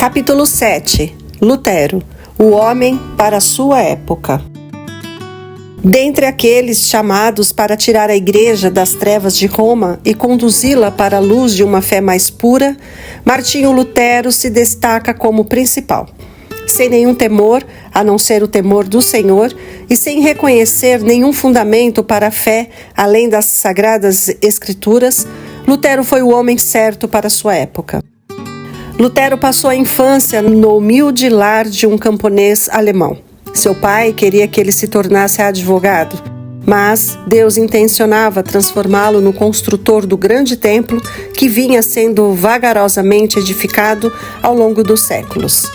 Capítulo 7. Lutero, o homem para a sua época. Dentre aqueles chamados para tirar a Igreja das trevas de Roma e conduzi-la para a luz de uma fé mais pura, Martinho Lutero se destaca como principal. Sem nenhum temor, a não ser o temor do Senhor, e sem reconhecer nenhum fundamento para a fé além das Sagradas Escrituras, Lutero foi o homem certo para a sua época. Lutero passou a infância no humilde lar de um camponês alemão. Seu pai queria que ele se tornasse advogado, mas Deus intencionava transformá-lo no construtor do grande templo que vinha sendo vagarosamente edificado ao longo dos séculos.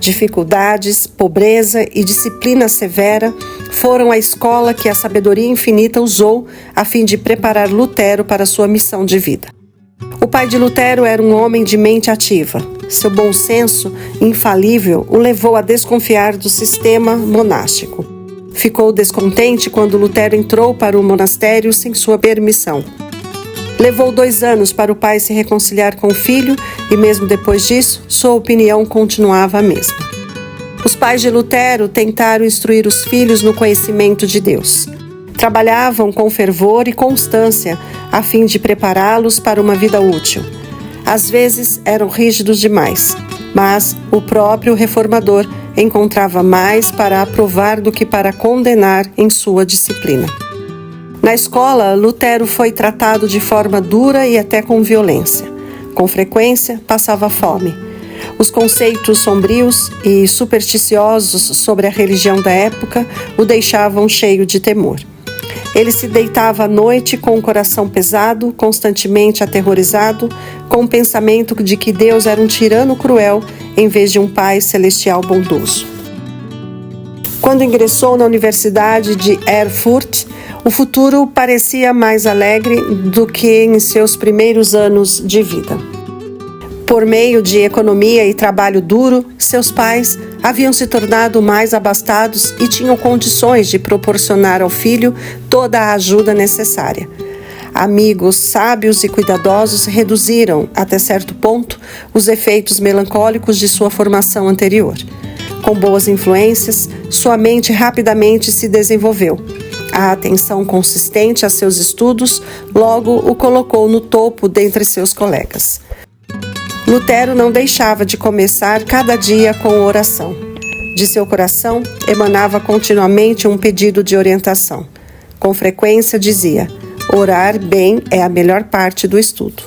Dificuldades, pobreza e disciplina severa foram a escola que a sabedoria infinita usou a fim de preparar Lutero para sua missão de vida. O pai de Lutero era um homem de mente ativa. Seu bom senso infalível o levou a desconfiar do sistema monástico. Ficou descontente quando Lutero entrou para o monastério sem sua permissão. Levou 2 anos para o pai se reconciliar com o filho e mesmo depois disso, sua opinião continuava a mesma. Os pais de Lutero tentaram instruir os filhos no conhecimento de Deus. Trabalhavam com fervor e constância a fim de prepará-los para uma vida útil. Às vezes eram rígidos demais, mas o próprio reformador encontrava mais para aprovar do que para condenar em sua disciplina. Na escola, Lutero foi tratado de forma dura e até com violência. Com frequência, passava fome. Os conceitos sombrios e supersticiosos sobre a religião da época o deixavam cheio de temor. Ele se deitava à noite com o coração pesado, constantemente aterrorizado, com o pensamento de que Deus era um tirano cruel em vez de um Pai celestial bondoso. Quando ingressou na Universidade de Erfurt, o futuro parecia mais alegre do que em seus primeiros anos de vida. Por meio de economia e trabalho duro, seus pais haviam se tornado mais abastados e tinham condições de proporcionar ao filho toda a ajuda necessária. Amigos sábios e cuidadosos reduziram, até certo ponto, os efeitos melancólicos de sua formação anterior. Com boas influências, sua mente rapidamente se desenvolveu. A atenção consistente a seus estudos logo o colocou no topo dentre seus colegas. Lutero não deixava de começar cada dia com oração. De seu coração emanava continuamente um pedido de orientação. Com frequência dizia: orar bem é a melhor parte do estudo.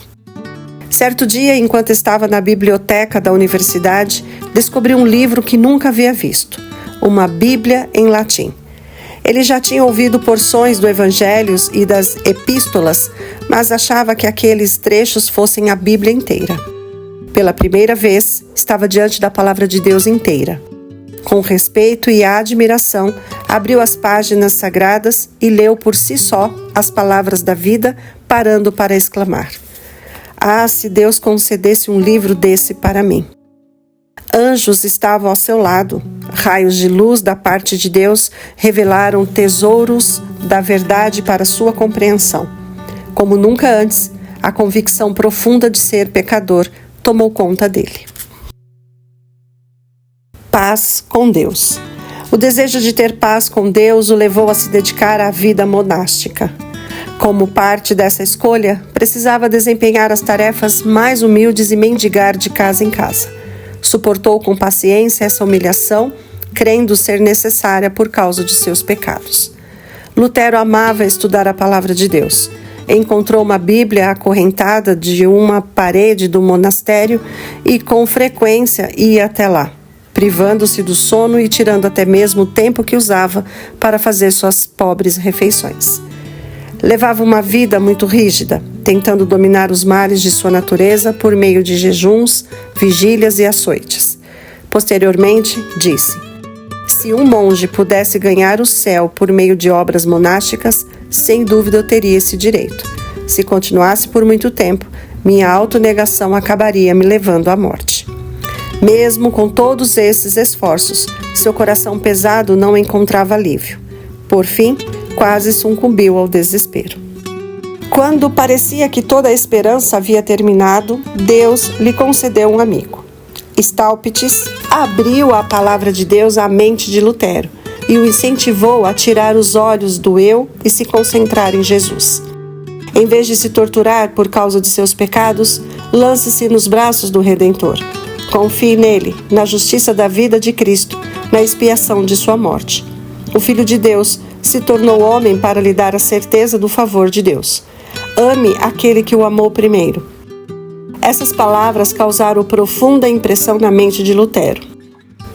Certo dia, enquanto estava na biblioteca da universidade, descobri um livro que nunca havia visto, uma Bíblia em latim. Ele já tinha ouvido porções do Evangelho e das Epístolas, mas achava que aqueles trechos fossem a Bíblia inteira. Pela primeira vez, estava diante da palavra de Deus inteira. Com respeito e admiração, abriu as páginas sagradas e leu por si só as palavras da vida, parando para exclamar: "Ah, se Deus concedesse um livro desse para mim!" Anjos estavam ao seu lado. Raios de luz da parte de Deus revelaram tesouros da verdade para sua compreensão. Como nunca antes, a convicção profunda de ser pecador tomou conta dele. Paz com Deus. O desejo de ter paz com Deus o levou a se dedicar à vida monástica. Como parte dessa escolha, precisava desempenhar as tarefas mais humildes e mendigar de casa em casa. Suportou com paciência essa humilhação, crendo ser necessária por causa de seus pecados. Lutero amava estudar a palavra de Deus. Encontrou uma Bíblia acorrentada de uma parede do monastério e com frequência ia até lá, privando-se do sono e tirando até mesmo o tempo que usava para fazer suas pobres refeições. Levava uma vida muito rígida, tentando dominar os males de sua natureza por meio de jejuns, vigílias e açoites. Posteriormente, disse: "Se um monge pudesse ganhar o céu por meio de obras monásticas, sem dúvida eu teria esse direito. Se continuasse por muito tempo, minha autonegação acabaria me levando à morte." Mesmo com todos esses esforços, seu coração pesado não encontrava alívio. Por fim, quase sucumbiu ao desespero. Quando parecia que toda a esperança havia terminado, Deus lhe concedeu um amigo. Staupitz abriu a palavra de Deus à mente de Lutero e o incentivou a tirar os olhos do eu e se concentrar em Jesus. Em vez de se torturar por causa de seus pecados, lance-se nos braços do Redentor. Confie nele, na justiça da vida de Cristo, na expiação de sua morte. O Filho de Deus se tornou homem para lhe dar a certeza do favor de Deus. Ame aquele que o amou primeiro. Essas palavras causaram profunda impressão na mente de Lutero.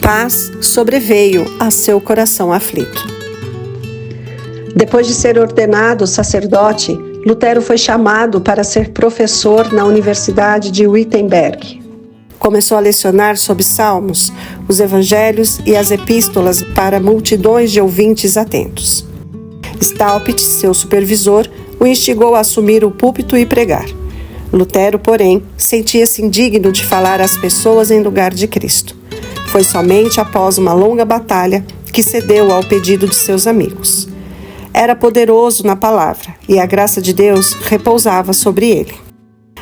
Paz sobreveio a seu coração aflito. Depois de ser ordenado sacerdote, Lutero foi chamado para ser professor na Universidade de Wittenberg. Começou a lecionar sobre Salmos, os Evangelhos e as Epístolas para multidões de ouvintes atentos. Staupitz, seu supervisor, o instigou a assumir o púlpito e pregar. Lutero, porém, sentia-se indigno de falar às pessoas em lugar de Cristo. Foi somente após uma longa batalha que cedeu ao pedido de seus amigos. Era poderoso na palavra e a graça de Deus repousava sobre ele.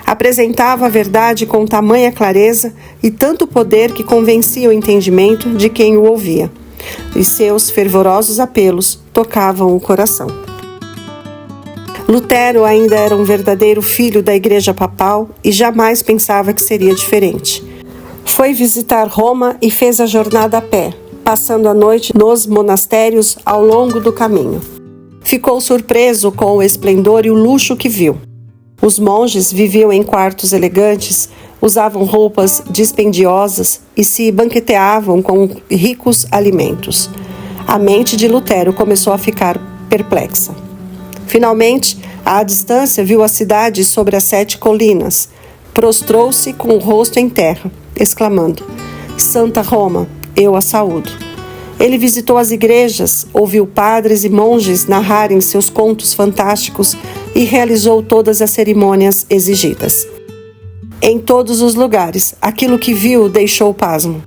Apresentava a verdade com tamanha clareza e tanto poder que convencia o entendimento de quem o ouvia, e seus fervorosos apelos tocavam o coração. Lutero ainda era um verdadeiro filho da Igreja Papal e jamais pensava que seria diferente. Foi visitar Roma e fez a jornada a pé, passando a noite nos monastérios ao longo do caminho. Ficou surpreso com o esplendor e o luxo que viu. Os monges viviam em quartos elegantes, usavam roupas dispendiosas e se banqueteavam com ricos alimentos. A mente de Lutero começou a ficar perplexa. Finalmente, à distância, viu a cidade sobre as 7 colinas. Prostrou-se com o rosto em terra, exclamando: Santa Roma, eu a saúdo. Ele visitou as igrejas, ouviu padres e monges narrarem seus contos fantásticos e realizou todas as cerimônias exigidas. Em todos os lugares, aquilo que viu deixou pasmo.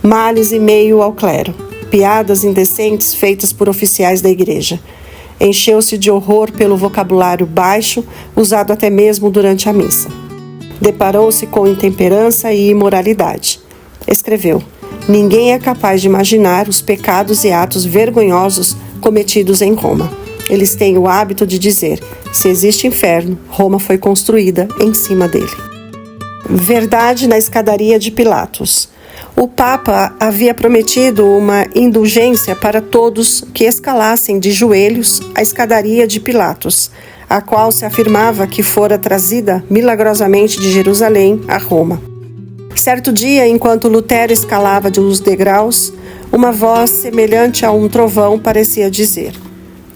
Males e meio ao clero, piadas indecentes feitas por oficiais da igreja. Encheu-se de horror pelo vocabulário baixo, usado até mesmo durante a missa. Deparou-se com intemperança e imoralidade. Escreveu: Ninguém é capaz de imaginar os pecados e atos vergonhosos cometidos em Roma. Eles têm o hábito de dizer: se existe inferno, Roma foi construída em cima dele. Verdade na escadaria de Pilatos. O Papa havia prometido uma indulgência para todos que escalassem de joelhos a escadaria de Pilatos, a qual se afirmava que fora trazida milagrosamente de Jerusalém a Roma. Certo dia, enquanto Lutero escalava os degraus, uma voz semelhante a um trovão parecia dizer: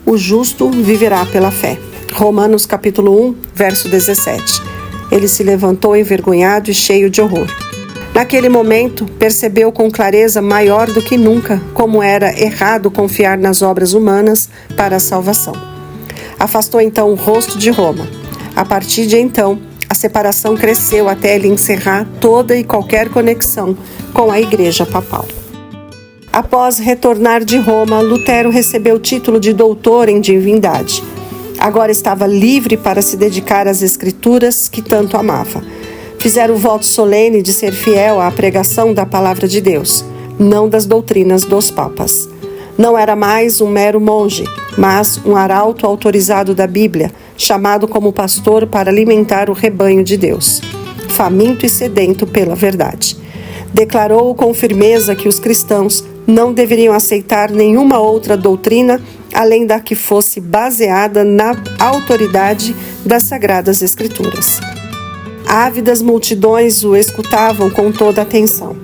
o justo viverá pela fé. Romanos capítulo 1, verso 17. Ele se levantou envergonhado e cheio de horror. Naquele momento, percebeu com clareza maior do que nunca como era errado confiar nas obras humanas para a salvação. Afastou então o rosto de Roma. A partir de então, a separação cresceu até ele encerrar toda e qualquer conexão com a Igreja Papal. Após retornar de Roma, Lutero recebeu o título de doutor em divindade. Agora estava livre para se dedicar às Escrituras que tanto amava. Fizeram o voto solene de ser fiel à pregação da palavra de Deus, não das doutrinas dos papas. Não era mais um mero monge, mas um arauto autorizado da Bíblia, chamado como pastor para alimentar o rebanho de Deus, faminto e sedento pela verdade. Declarou com firmeza que os cristãos não deveriam aceitar nenhuma outra doutrina além da que fosse baseada na autoridade das Sagradas Escrituras. Ávidas multidões o escutavam com toda atenção.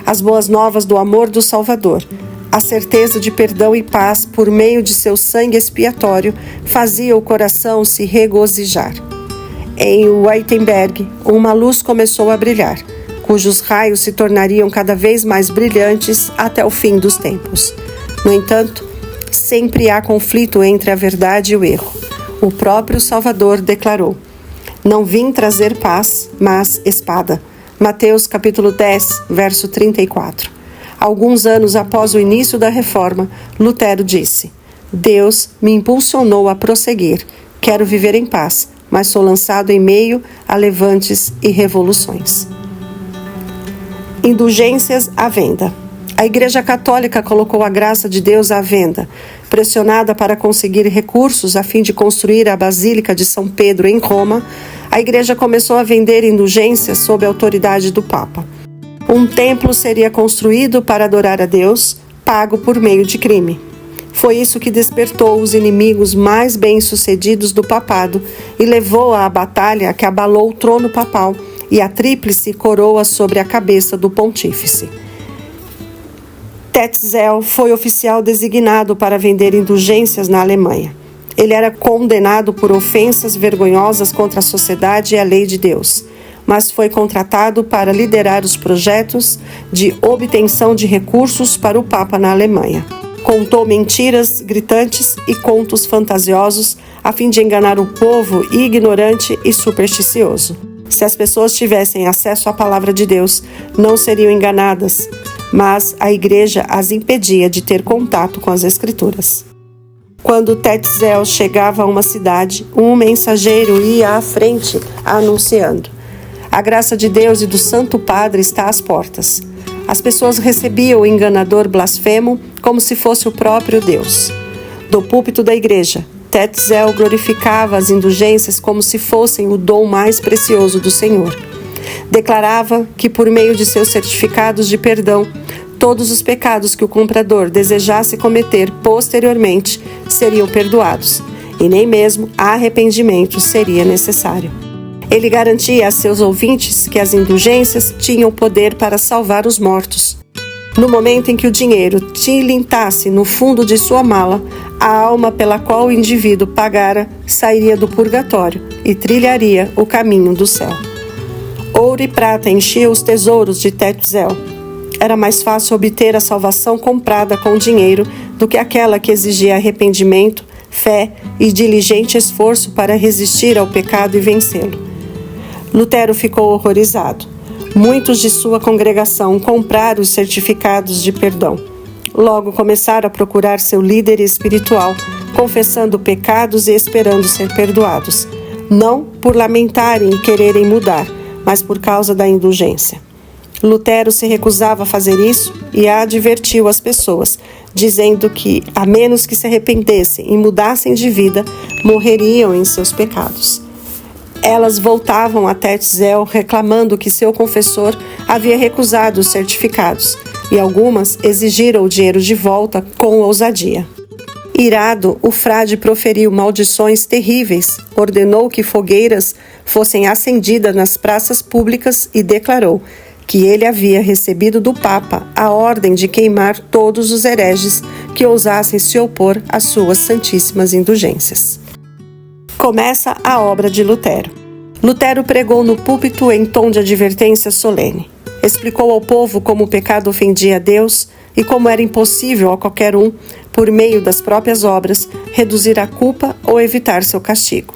As boas novas do amor do Salvador, a certeza de perdão e paz por meio de seu sangue expiatório, fazia o coração se regozijar. Em Wittenberg, uma luz começou a brilhar, cujos raios se tornariam cada vez mais brilhantes até o fim dos tempos. No entanto, sempre há conflito entre a verdade e o erro. O próprio Salvador declarou: não vim trazer paz, mas espada. Mateus capítulo 10, verso 34. Alguns anos após o início da Reforma, Lutero disse: Deus me impulsionou a prosseguir. Quero viver em paz, mas sou lançado em meio a levantes e revoluções. Indulgências à venda. A Igreja Católica colocou a graça de Deus à venda. Pressionada para conseguir recursos a fim de construir a Basílica de São Pedro em Roma, a Igreja começou a vender indulgências sob a autoridade do Papa. Um templo seria construído para adorar a Deus, pago por meio de crime. Foi isso que despertou os inimigos mais bem-sucedidos do papado e levou à batalha que abalou o trono papal e a tríplice coroa sobre a cabeça do pontífice. Tetzel foi oficial designado para vender indulgências na Alemanha. Ele era condenado por ofensas vergonhosas contra a sociedade e a lei de Deus, mas foi contratado para liderar os projetos de obtenção de recursos para o Papa na Alemanha. Contou mentiras gritantes e contos fantasiosos a fim de enganar o povo ignorante e supersticioso. Se as pessoas tivessem acesso à palavra de Deus, não seriam enganadas, mas a Igreja as impedia de ter contato com as Escrituras. Quando Tetzel chegava a uma cidade, um mensageiro ia à frente anunciando: a graça de Deus e do Santo Padre está às portas. As pessoas recebiam o enganador blasfemo como se fosse o próprio Deus. Do púlpito da igreja, Tetzel glorificava as indulgências como se fossem o dom mais precioso do Senhor. Declarava que, por meio de seus certificados de perdão, todos os pecados que o comprador desejasse cometer posteriormente seriam perdoados, e nem mesmo arrependimento seria necessário. Ele garantia a seus ouvintes que as indulgências tinham poder para salvar os mortos. No momento em que o dinheiro tilintasse no fundo de sua mala, a alma pela qual o indivíduo pagara sairia do purgatório e trilharia o caminho do céu. Ouro e prata enchiam os tesouros de Tetzel. Era mais fácil obter a salvação comprada com dinheiro do que aquela que exigia arrependimento, fé e diligente esforço para resistir ao pecado e vencê-lo. Lutero ficou horrorizado. Muitos de sua congregação compraram os certificados de perdão. Logo começaram a procurar seu líder espiritual, confessando pecados e esperando ser perdoados. Não por lamentarem e quererem mudar, mas por causa da indulgência. Lutero se recusava a fazer isso e advertiu as pessoas, dizendo que, a menos que se arrependessem e mudassem de vida, morreriam em seus pecados. Elas voltavam a Tetzel reclamando que seu confessor havia recusado os certificados, e algumas exigiram o dinheiro de volta com ousadia. Irado, o frade proferiu maldições terríveis, ordenou que fogueiras fossem acendidas nas praças públicas e declarou que ele havia recebido do Papa a ordem de queimar todos os hereges que ousassem se opor às suas santíssimas indulgências. Começa a obra de Lutero. Lutero pregou no púlpito em tom de advertência solene. Explicou ao povo como o pecado ofendia a Deus e como era impossível a qualquer um, por meio das próprias obras, reduzir a culpa ou evitar seu castigo.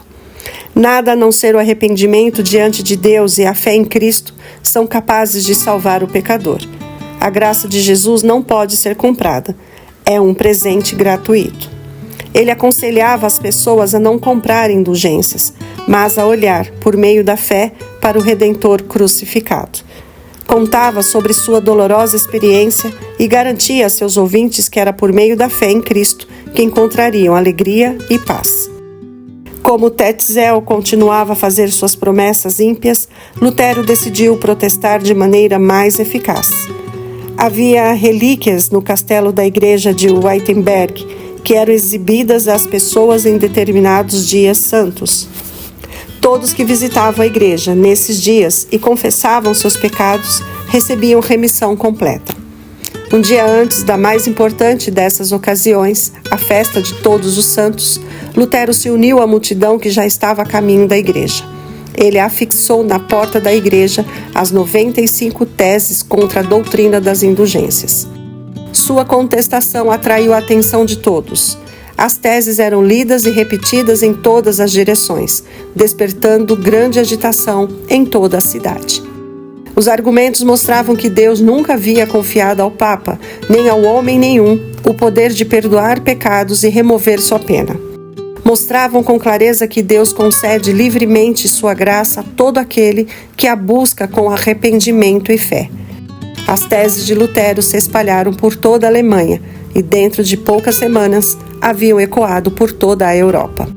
Nada a não ser o arrependimento diante de Deus e a fé em Cristo são capazes de salvar o pecador. A graça de Jesus não pode ser comprada. É um presente gratuito. Ele aconselhava as pessoas a não comprar indulgências, mas a olhar, por meio da fé, para o Redentor crucificado. Contava sobre sua dolorosa experiência e garantia a seus ouvintes que era por meio da fé em Cristo que encontrariam alegria e paz. Como Tetzel continuava a fazer suas promessas ímpias, Lutero decidiu protestar de maneira mais eficaz. Havia relíquias no castelo da igreja de Wittenberg, que eram exibidas às pessoas em determinados dias santos. Todos que visitavam a igreja nesses dias e confessavam seus pecados recebiam remissão completa. Um dia antes da mais importante dessas ocasiões, a festa de Todos os Santos, Lutero se uniu à multidão que já estava a caminho da igreja. Ele afixou na porta da igreja as 95 teses contra a doutrina das indulgências. Sua contestação atraiu a atenção de todos. As teses eram lidas e repetidas em todas as direções, despertando grande agitação em toda a cidade. Os argumentos mostravam que Deus nunca havia confiado ao Papa, nem ao homem nenhum, o poder de perdoar pecados e remover sua pena. Mostravam com clareza que Deus concede livremente sua graça a todo aquele que a busca com arrependimento e fé. As teses de Lutero se espalharam por toda a Alemanha e, dentro de poucas semanas, haviam ecoado por toda a Europa.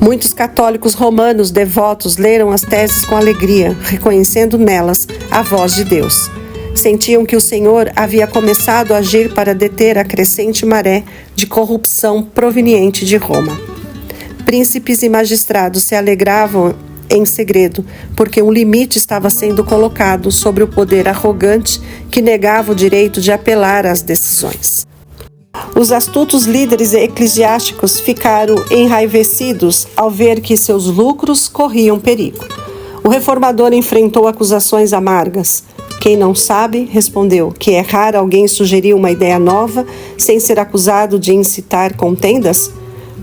Muitos católicos romanos devotos leram as teses com alegria, reconhecendo nelas a voz de Deus. Sentiam que o Senhor havia começado a agir para deter a crescente maré de corrupção proveniente de Roma. Príncipes e magistrados se alegravam em segredo, porque um limite estava sendo colocado sobre o poder arrogante que negava o direito de apelar às decisões. Os astutos líderes eclesiásticos ficaram enraivecidos ao ver que seus lucros corriam perigo. O reformador enfrentou acusações amargas. Quem não sabe, respondeu, que é raro alguém sugerir uma ideia nova sem ser acusado de incitar contendas?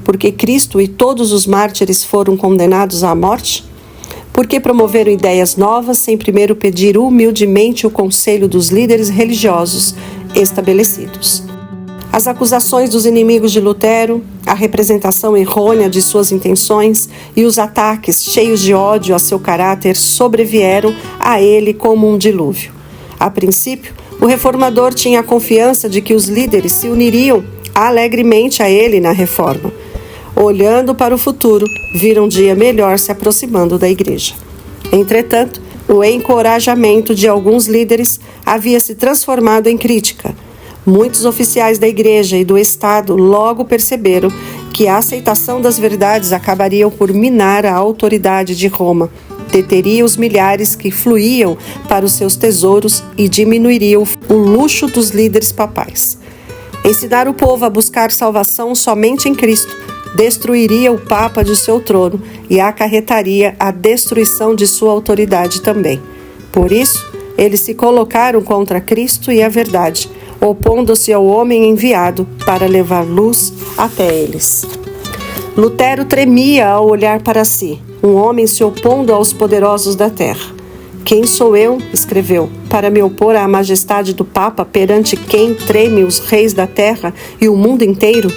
Porque Cristo e todos os mártires foram condenados à morte? Por que promoveram ideias novas sem primeiro pedir humildemente o conselho dos líderes religiosos estabelecidos? As acusações dos inimigos de Lutero, a representação errônea de suas intenções e os ataques cheios de ódio a seu caráter sobrevieram a ele como um dilúvio. A princípio, o reformador tinha a confiança de que os líderes se uniriam alegremente a ele na reforma. Olhando para o futuro, viram um dia melhor se aproximando da igreja. Entretanto, o encorajamento de alguns líderes havia se transformado em crítica. Muitos oficiais da igreja e do Estado logo perceberam que a aceitação das verdades acabaria por minar a autoridade de Roma, deteria os milhares que fluíam para os seus tesouros e diminuiria o luxo dos líderes papais. Ensinar o povo a buscar salvação somente em Cristo destruiria o Papa de seu trono e acarretaria a destruição de sua autoridade também. Por isso, eles se colocaram contra Cristo e a verdade, opondo-se ao homem enviado para levar luz até eles. Lutero tremia ao olhar para si, um homem se opondo aos poderosos da terra. Quem sou eu, escreveu, para me opor à majestade do Papa perante quem treme os reis da terra e o mundo inteiro?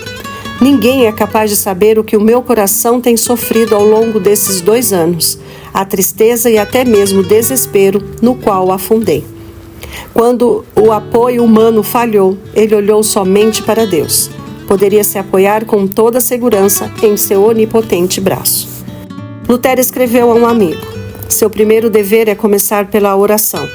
Ninguém é capaz de saber o que o meu coração tem sofrido ao longo desses 2 anos, a tristeza e até mesmo o desespero no qual afundei. Quando o apoio humano falhou, ele olhou somente para Deus. Poderia se apoiar com toda segurança em seu onipotente braço. Lutero escreveu a um amigo: seu primeiro dever é começar pela oração.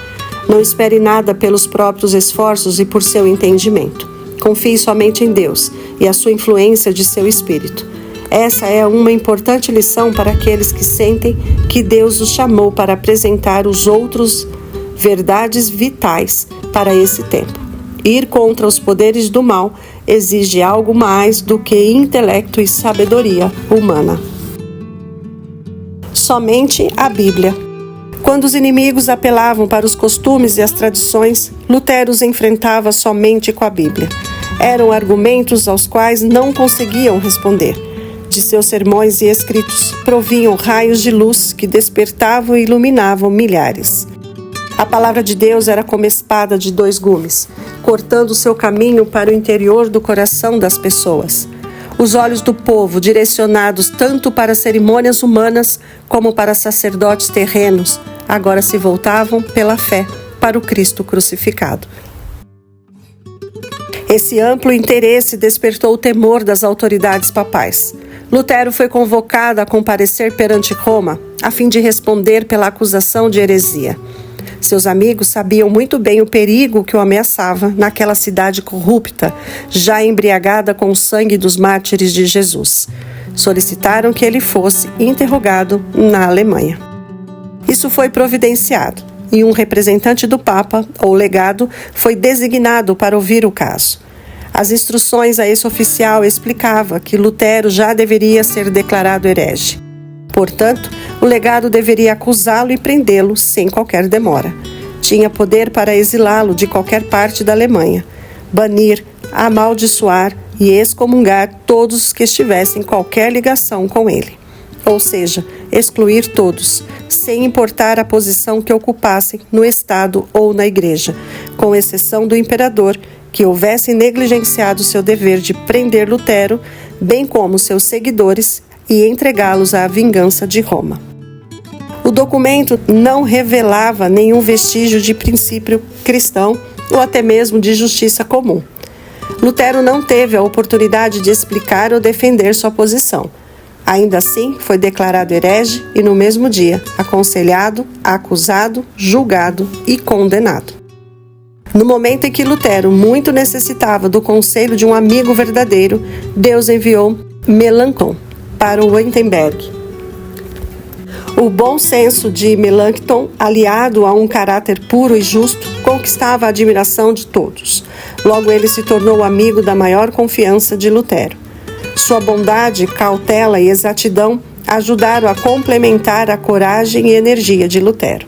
Não espere nada pelos próprios esforços e por seu entendimento. Confie somente em Deus e a sua influência de seu espírito. Essa é uma importante lição para aqueles que sentem que Deus os chamou para apresentar os outros verdades vitais para esse tempo. Ir contra os poderes do mal exige algo mais do que intelecto e sabedoria humana. Somente a Bíblia. Quando os inimigos apelavam para os costumes e as tradições, Lutero os enfrentava somente com a Bíblia. Eram argumentos aos quais não conseguiam responder. De seus sermões e escritos provinham raios de luz que despertavam e iluminavam milhares. A palavra de Deus era como espada de 2 gumes, cortando seu caminho para o interior do coração das pessoas. Os olhos do povo, direcionados tanto para cerimônias humanas como para sacerdotes terrenos, agora se voltavam pela fé para o Cristo crucificado. Esse amplo interesse despertou o temor das autoridades papais. Lutero foi convocado a comparecer perante Roma, a fim de responder pela acusação de heresia. Seus amigos sabiam muito bem o perigo que o ameaçava naquela cidade corrupta, já embriagada com o sangue dos mártires de Jesus. Solicitaram que ele fosse interrogado na Alemanha. Isso foi providenciado, e um representante do Papa, ou legado, foi designado para ouvir o caso. As instruções a esse oficial explicavam que Lutero já deveria ser declarado herege. Portanto, o legado deveria acusá-lo e prendê-lo sem qualquer demora. Tinha poder para exilá-lo de qualquer parte da Alemanha, banir, amaldiçoar e excomungar todos os que estivessem em qualquer ligação com ele. Ou seja, excluir todos, sem importar a posição que ocupassem no Estado ou na Igreja, com exceção do imperador, que houvesse negligenciado seu dever de prender Lutero, bem como seus seguidores, e entregá-los à vingança de Roma. O documento não revelava nenhum vestígio de princípio cristão ou até mesmo de justiça comum. Lutero não teve a oportunidade de explicar ou defender sua posição. Ainda assim, foi declarado herege e, no mesmo dia, aconselhado, acusado, julgado e condenado. No momento em que Lutero muito necessitava do conselho de um amigo verdadeiro, Deus enviou Melanchthon para o Wittenberg. O bom senso de Melanchthon, aliado a um caráter puro e justo, conquistava a admiração de todos. Logo, ele se tornou amigo da maior confiança de Lutero. Sua bondade, cautela e exatidão ajudaram a complementar a coragem e energia de Lutero.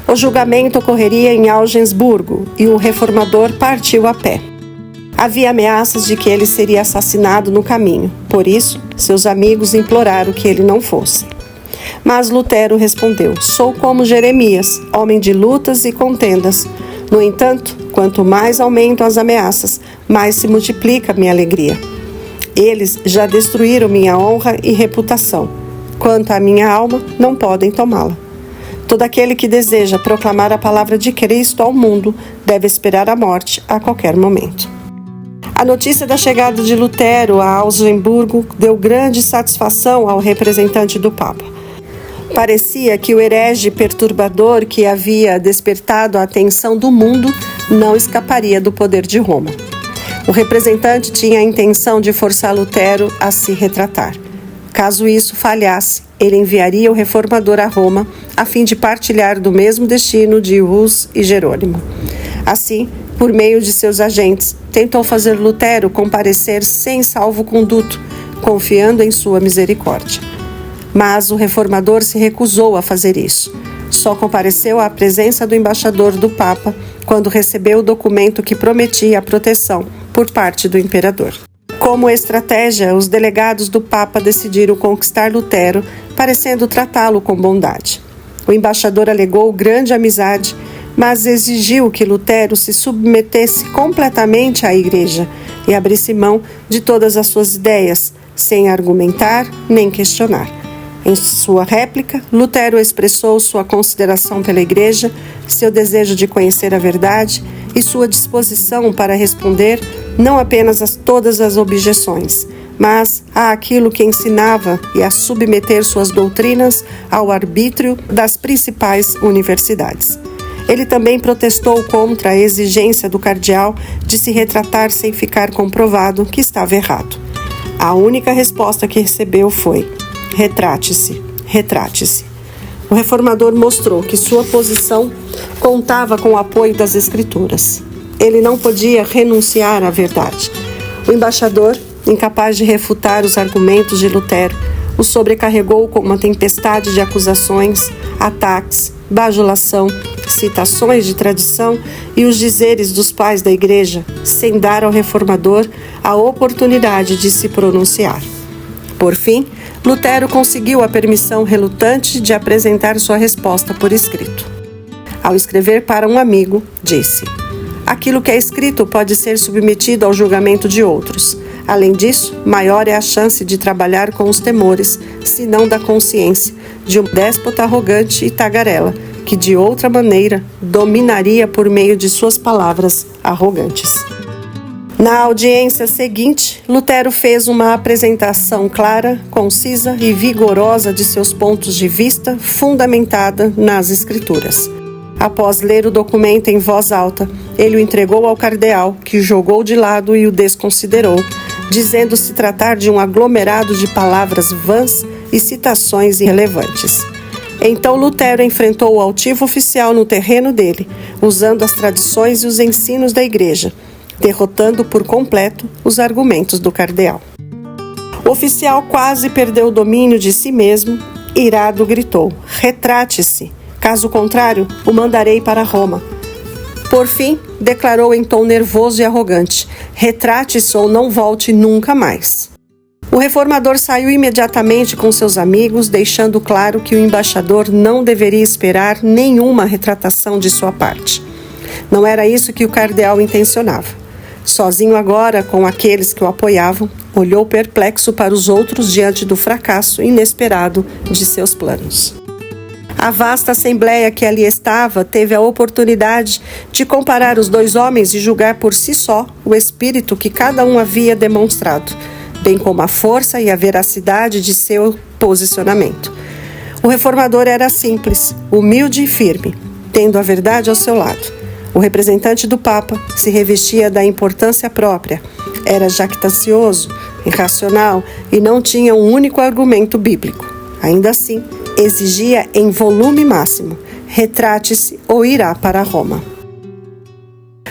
O julgamento ocorreria em Augsburgo e o reformador partiu a pé. Havia ameaças de que ele seria assassinado no caminho, por isso, seus amigos imploraram que ele não fosse. Mas Lutero respondeu: "Sou como Jeremias, homem de lutas e contendas. No entanto, quanto mais aumentam as ameaças, mais se multiplica minha alegria. Eles já destruíram minha honra e reputação. Quanto à minha alma, não podem tomá-la. Todo aquele que deseja proclamar a palavra de Cristo ao mundo deve esperar a morte a qualquer momento." A notícia da chegada de Lutero a Augsburgo deu grande satisfação ao representante do Papa. Parecia que o herege perturbador que havia despertado a atenção do mundo não escaparia do poder de Roma. O representante tinha a intenção de forçar Lutero a se retratar. Caso isso falhasse, ele enviaria o reformador a Roma a fim de partilhar do mesmo destino de Hus e Jerônimo. Assim, por meio de seus agentes, tentou fazer Lutero comparecer sem salvo-conduto, confiando em sua misericórdia. Mas o reformador se recusou a fazer isso. Só compareceu à presença do embaixador do Papa quando recebeu o documento que prometia a proteção por parte do imperador. Como estratégia, os delegados do Papa decidiram conquistar Lutero, parecendo tratá-lo com bondade. O embaixador alegou grande amizade, mas exigiu que Lutero se submetesse completamente à Igreja e abrisse mão de todas as suas ideias, sem argumentar nem questionar. Em sua réplica, Lutero expressou sua consideração pela Igreja, seu desejo de conhecer a verdade e sua disposição para responder não apenas a todas as objeções, mas a aquilo que ensinava e a submeter suas doutrinas ao arbítrio das principais universidades. Ele também protestou contra a exigência do cardeal de se retratar sem ficar comprovado que estava errado. A única resposta que recebeu foi: "Retrate-se, retrate-se." O reformador mostrou que sua posição contava com o apoio das Escrituras. Ele não podia renunciar à verdade. O embaixador, incapaz de refutar os argumentos de Lutero, o sobrecarregou com uma tempestade de acusações, ataques, bajulação, citações de tradição e os dizeres dos pais da Igreja, sem dar ao reformador a oportunidade de se pronunciar. Por fim, Lutero conseguiu a permissão relutante de apresentar sua resposta por escrito. Ao escrever para um amigo, disse: "Aquilo que é escrito pode ser submetido ao julgamento de outros. Além disso, maior é a chance de trabalhar com os temores, se não da consciência, de um déspota arrogante e tagarela, que de outra maneira dominaria por meio de suas palavras arrogantes." Na audiência seguinte, Lutero fez uma apresentação clara, concisa e vigorosa de seus pontos de vista, fundamentada nas Escrituras. Após ler o documento em voz alta, ele o entregou ao cardeal, que o jogou de lado e o desconsiderou, dizendo se tratar de um aglomerado de palavras vãs e citações irrelevantes. Então Lutero enfrentou o altivo oficial no terreno dele, usando as tradições e os ensinos da Igreja, derrotando por completo os argumentos do cardeal. O oficial quase perdeu o domínio de si mesmo, irado gritou: "Retrate-se, caso contrário, o mandarei para Roma." Por fim, declarou em tom nervoso e arrogante: "Retrate-se ou não volte nunca mais." O reformador saiu imediatamente com seus amigos, deixando claro que o embaixador não deveria esperar nenhuma retratação de sua parte. Não era isso que o cardeal intencionava. Sozinho agora, com aqueles que o apoiavam, olhou perplexo para os outros diante do fracasso inesperado de seus planos. A vasta assembleia que ali estava teve a oportunidade de comparar os dois homens e julgar por si só o espírito que cada um havia demonstrado, bem como a força e a veracidade de seu posicionamento. O reformador era simples, humilde e firme, tendo a verdade ao seu lado. O representante do Papa se revestia da importância própria, era jactancioso, irracional e não tinha um único argumento bíblico. Ainda assim, exigia em volume máximo: retrate-se ou irá para Roma.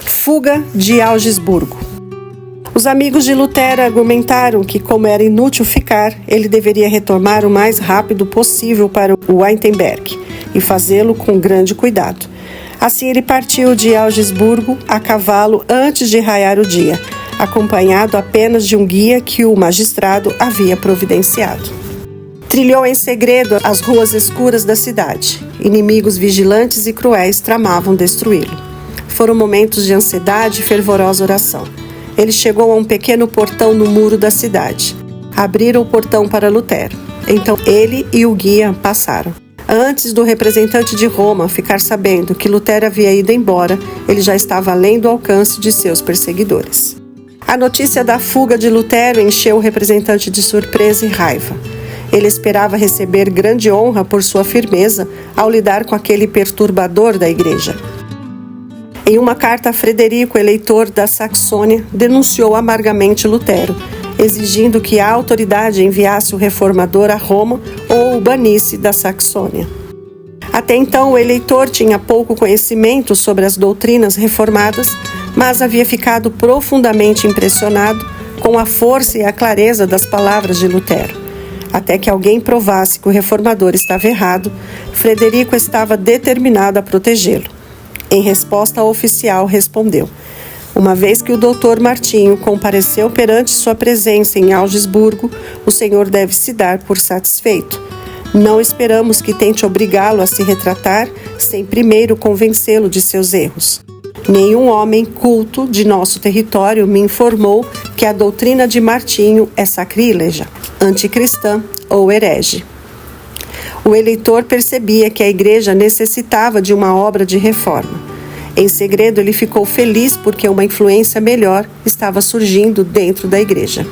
Fuga de Augsburgo. Os amigos de Lutero argumentaram que, como era inútil ficar, ele deveria retornar o mais rápido possível para o Wittenberg e fazê-lo com grande cuidado. Assim, ele partiu de Augsburgo a cavalo antes de raiar o dia, acompanhado apenas de um guia que o magistrado havia providenciado. Trilhou em segredo as ruas escuras da cidade. Inimigos vigilantes e cruéis tramavam destruí-lo. Foram momentos de ansiedade e fervorosa oração. Ele chegou a um pequeno portão no muro da cidade. Abriram o portão para Lutero. Então ele e o guia passaram. Antes do representante de Roma ficar sabendo que Lutero havia ido embora, ele já estava além do alcance de seus perseguidores. A notícia da fuga de Lutero encheu o representante de surpresa e raiva. Ele esperava receber grande honra por sua firmeza ao lidar com aquele perturbador da igreja. Em uma carta a Frederico, eleitor da Saxônia, denunciou amargamente Lutero, exigindo que a autoridade enviasse o reformador a Roma ou o banisse da Saxônia. Até então, o eleitor tinha pouco conhecimento sobre as doutrinas reformadas, mas havia ficado profundamente impressionado com a força e a clareza das palavras de Lutero. Até que alguém provasse que o reformador estava errado, Frederico estava determinado a protegê-lo. Em resposta, o oficial respondeu: uma vez que o doutor Martinho compareceu perante sua presença em Augsburgo, o senhor deve se dar por satisfeito. Não esperamos que tente obrigá-lo a se retratar sem primeiro convencê-lo de seus erros. Nenhum homem culto de nosso território me informou que a doutrina de Martinho é sacrílega, anticristã ou herege. O eleitor percebia que a igreja necessitava de uma obra de reforma. Em segredo, ele ficou feliz porque uma influência melhor estava surgindo dentro da igreja.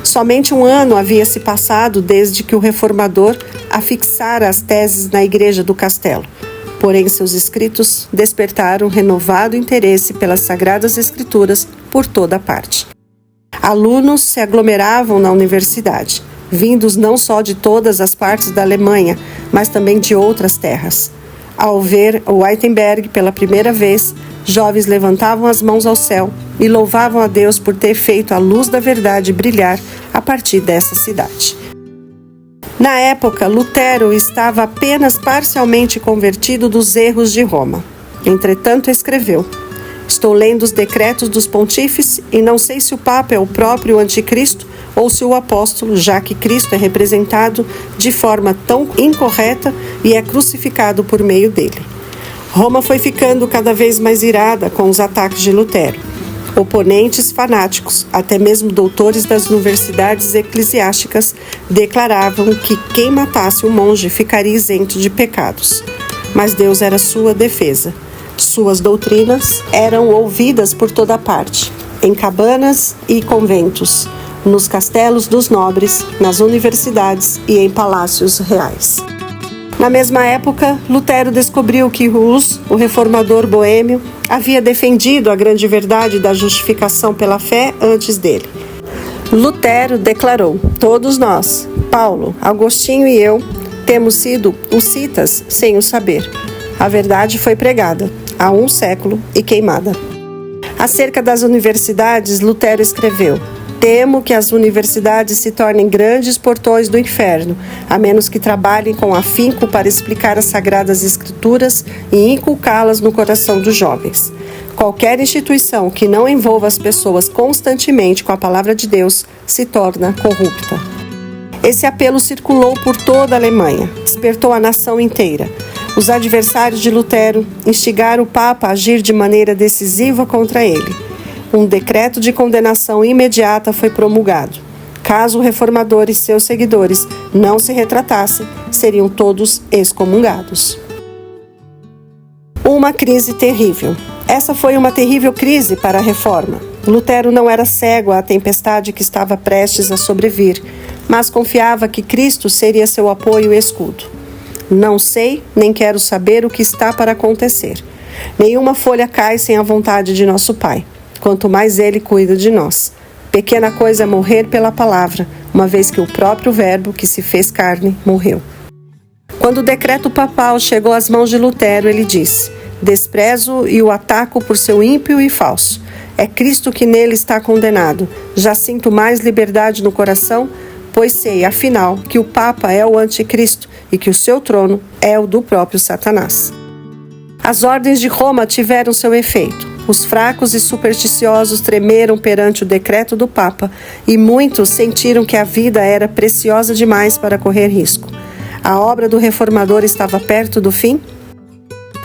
Somente um ano havia se passado desde que o reformador afixara as teses na igreja do castelo. Porém, seus escritos despertaram renovado interesse pelas Sagradas Escrituras por toda parte. Alunos se aglomeravam na universidade, vindos não só de todas as partes da Alemanha, mas também de outras terras. Ao ver o Wittenberg pela primeira vez, jovens levantavam as mãos ao céu e louvavam a Deus por ter feito a luz da verdade brilhar a partir dessa cidade. Na época, Lutero estava apenas parcialmente convertido dos erros de Roma. Entretanto, escreveu: estou lendo os decretos dos pontífices e não sei se o Papa é o próprio anticristo ou se o apóstolo, já que Cristo é representado de forma tão incorreta e é crucificado por meio dele. Roma foi ficando cada vez mais irada com os ataques de Lutero. Oponentes fanáticos, até mesmo doutores das universidades eclesiásticas, declaravam que quem matasse o monge ficaria isento de pecados. Mas Deus era sua defesa. Suas doutrinas eram ouvidas por toda parte, em cabanas e conventos, nos castelos dos nobres, nas universidades e em palácios reais. Na mesma época, Lutero descobriu que Hus, o reformador boêmio, havia defendido a grande verdade da justificação pela fé antes dele. Lutero declarou: todos nós, Paulo, Agostinho e eu, temos sido hussitas sem o saber. A verdade foi pregada há 1 século e queimada. Acerca das universidades, Lutero escreveu: temo que as universidades se tornem grandes portões do inferno, a menos que trabalhem com afinco para explicar as Sagradas Escrituras e inculcá-las no coração dos jovens. Qualquer instituição que não envolva as pessoas constantemente com a palavra de Deus se torna corrupta. Esse apelo circulou por toda a Alemanha, despertou a nação inteira. Os adversários de Lutero instigaram o Papa a agir de maneira decisiva contra ele. Um decreto de condenação imediata foi promulgado. Caso o reformador e seus seguidores não se retratassem, seriam todos excomungados. Uma crise terrível. Essa foi uma terrível crise para a Reforma. Lutero não era cego à tempestade que estava prestes a sobrevir, mas confiava que Cristo seria seu apoio e escudo. Não sei, nem quero saber o que está para acontecer. Nenhuma folha cai sem a vontade de nosso Pai, quanto mais Ele cuida de nós. Pequena coisa é morrer pela palavra, uma vez que o próprio Verbo, que se fez carne, morreu. Quando o decreto papal chegou às mãos de Lutero, ele disse: desprezo e o ataco por seu ímpio e falso. É Cristo que nele está condenado. Já sinto mais liberdade no coração, pois sei, afinal, que o Papa é o anticristo e que o seu trono é o do próprio Satanás. As ordens de Roma tiveram seu efeito. Os fracos e supersticiosos tremeram perante o decreto do Papa e muitos sentiram que a vida era preciosa demais para correr risco. A obra do reformador estava perto do fim?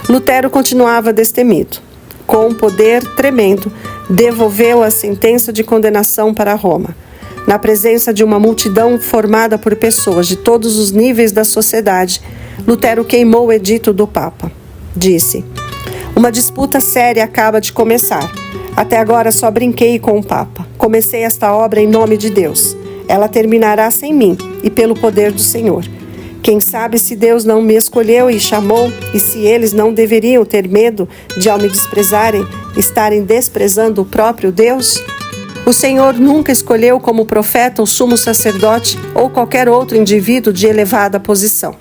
Lutero continuava destemido. Com um poder tremendo, devolveu a sentença de condenação para Roma. Na presença de uma multidão formada por pessoas de todos os níveis da sociedade, Lutero queimou o edito do Papa. Disse: uma disputa séria acaba de começar. Até agora só brinquei com o Papa. Comecei esta obra em nome de Deus. Ela terminará sem mim e pelo poder do Senhor. Quem sabe se Deus não me escolheu e chamou, e se eles não deveriam ter medo de, ao me desprezarem, estarem desprezando o próprio Deus? O Senhor nunca escolheu como profeta o sumo sacerdote ou qualquer outro indivíduo de elevada posição.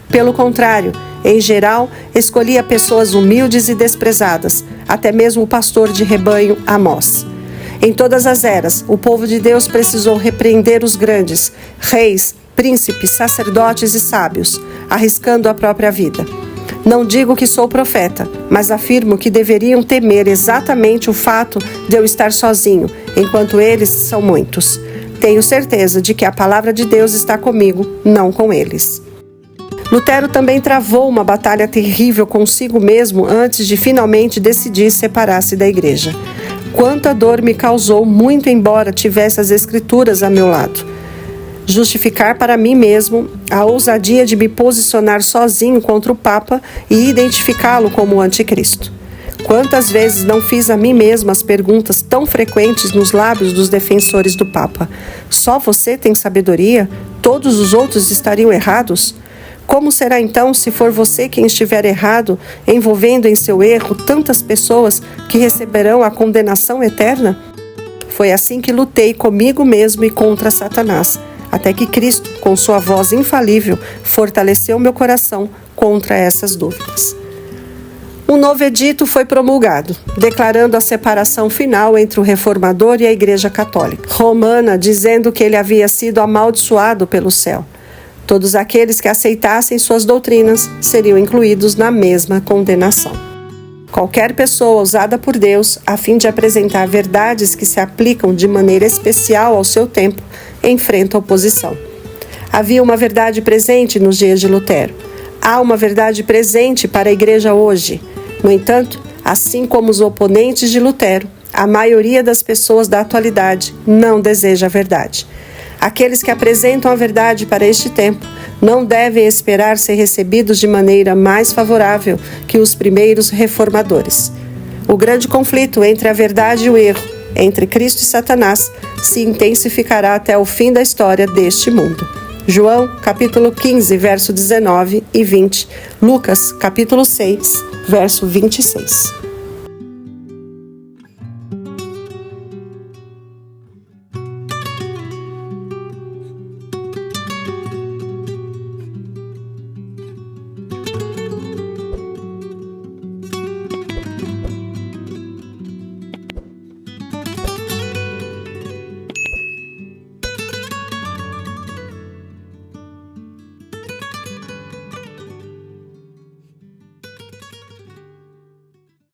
Pelo contrário, em geral, escolhia pessoas humildes e desprezadas, até mesmo o pastor de rebanho Amós. Em todas as eras, o povo de Deus precisou repreender os grandes, reis, príncipes, sacerdotes e sábios, arriscando a própria vida. Não digo que sou profeta, mas afirmo que deveriam temer exatamente o fato de eu estar sozinho, enquanto eles são muitos. Tenho certeza de que a palavra de Deus está comigo, não com eles. Lutero também travou uma batalha terrível consigo mesmo antes de finalmente decidir separar-se da igreja. Quanta dor me causou, muito embora tivesse as Escrituras a meu lado. Justificar para mim mesmo a ousadia de me posicionar sozinho contra o Papa e identificá-lo como o anticristo. Quantas vezes não fiz a mim mesmo as perguntas tão frequentes nos lábios dos defensores do Papa? Só você tem sabedoria? Todos os outros estariam errados? Como será então se for você quem estiver errado, envolvendo em seu erro tantas pessoas que receberão a condenação eterna? Foi assim que lutei comigo mesmo e contra Satanás, até que Cristo, com sua voz infalível, fortaleceu meu coração contra essas dúvidas. Um novo edito foi promulgado, declarando a separação final entre o reformador e a Igreja Católica Romana, dizendo que ele havia sido amaldiçoado pelo céu. Todos aqueles que aceitassem suas doutrinas seriam incluídos na mesma condenação. Qualquer pessoa usada por Deus a fim de apresentar verdades que se aplicam de maneira especial ao seu tempo enfrenta oposição. Havia uma verdade presente nos dias de Lutero. Há uma verdade presente para a igreja hoje. No entanto, assim como os oponentes de Lutero, a maioria das pessoas da atualidade não deseja a verdade. Aqueles que apresentam a verdade para este tempo não devem esperar ser recebidos de maneira mais favorável que os primeiros reformadores. O grande conflito entre a verdade e o erro, entre Cristo e Satanás, se intensificará até o fim da história deste mundo. João, capítulo 15, verso 19 e 20. Lucas, capítulo 6, verso 26.